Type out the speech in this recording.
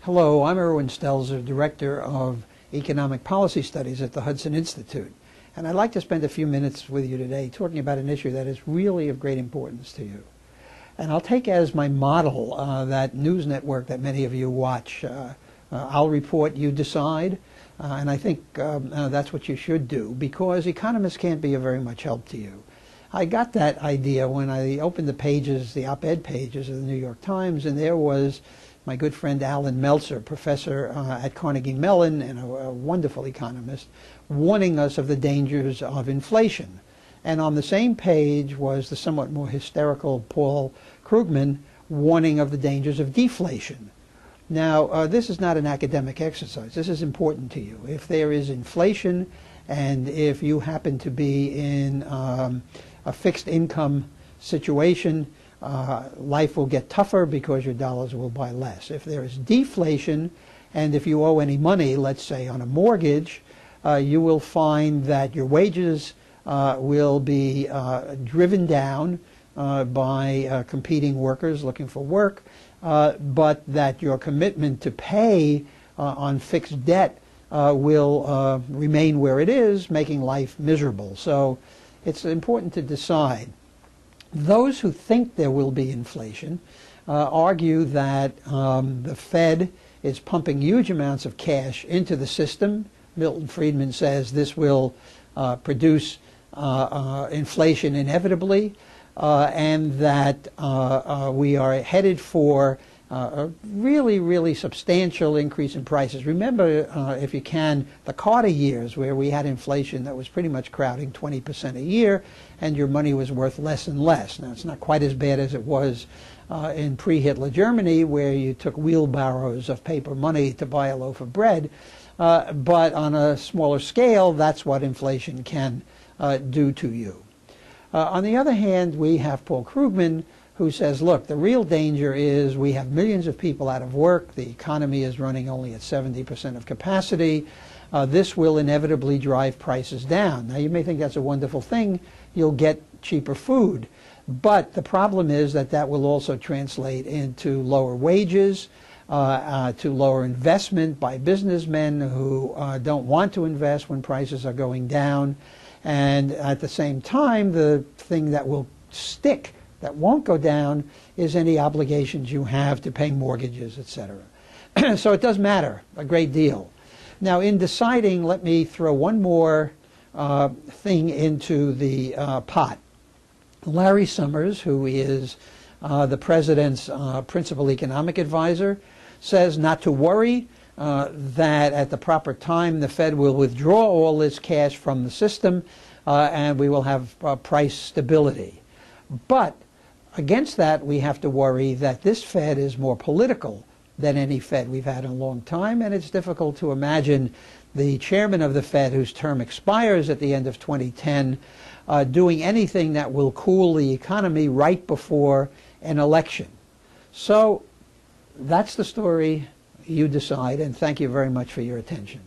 Hello, I'm Irwin Stelzer, Director of Economic Policy Studies at the Hudson Institute. And I'd like to spend a few minutes with you today talking about an issue that is really of great importance to you. And I'll take as my model that news network that many of you watch. I'll report, you decide. And I think that's what you should do, because economists can't be of very much help to you. I got that idea when I opened the pages, the op-ed pages of the New York Times, and there was my good friend Alan Meltzer, professor at Carnegie Mellon and a wonderful economist, warning us of the dangers of inflation. And on the same page was the somewhat more hysterical Paul Krugman warning of the dangers of deflation. Now, this is not an academic exercise. This is important to you. If there is inflation and if you happen to be in a fixed income situation, life will get tougher because your dollars will buy less. If there is deflation, and if you owe any money, let's say on a mortgage, you will find that your wages will be driven down by competing workers looking for work, but that your commitment to pay on fixed debt will remain where it is, making life miserable. So it's important to decide. Those who think there will be inflation argue that the Fed is pumping huge amounts of cash into the system. Milton Friedman says this will produce inflation inevitably, and that we are headed for a really, really substantial increase in prices. Remember, if you can, the Carter years where we had inflation that was pretty much crowding 20% a year, and your money was worth less and less. Now, it's not quite as bad as it was in pre-Hitler Germany, where you took wheelbarrows of paper money to buy a loaf of bread. But on a smaller scale, that's what inflation can do to you. On the other hand, we have Paul Krugman, who says, look, the real danger is we have millions of people out of work. The economy is running only at 70% of capacity. This will inevitably drive prices down. Now, you may think that's a wonderful thing. You'll get cheaper food. But the problem is that that will also translate into lower wages, to lower investment by businessmen who don't want to invest when prices are going down. And at the same time, the thing that will stick, that won't go down, is any obligations you have to pay mortgages, etc. So it does matter a great deal. Now, in deciding, let me throw one more thing into the pot. Larry Summers, who is the president's principal economic advisor, says not to worry, that at the proper time the Fed will withdraw all this cash from the system and we will have price stability. But against that, we have to worry that this Fed is more political than any Fed we've had in a long time, and it's difficult to imagine the chairman of the Fed, whose term expires at the end of 2010, doing anything that will cool the economy right before an election. So that's the story. You decide, and thank you very much for your attention.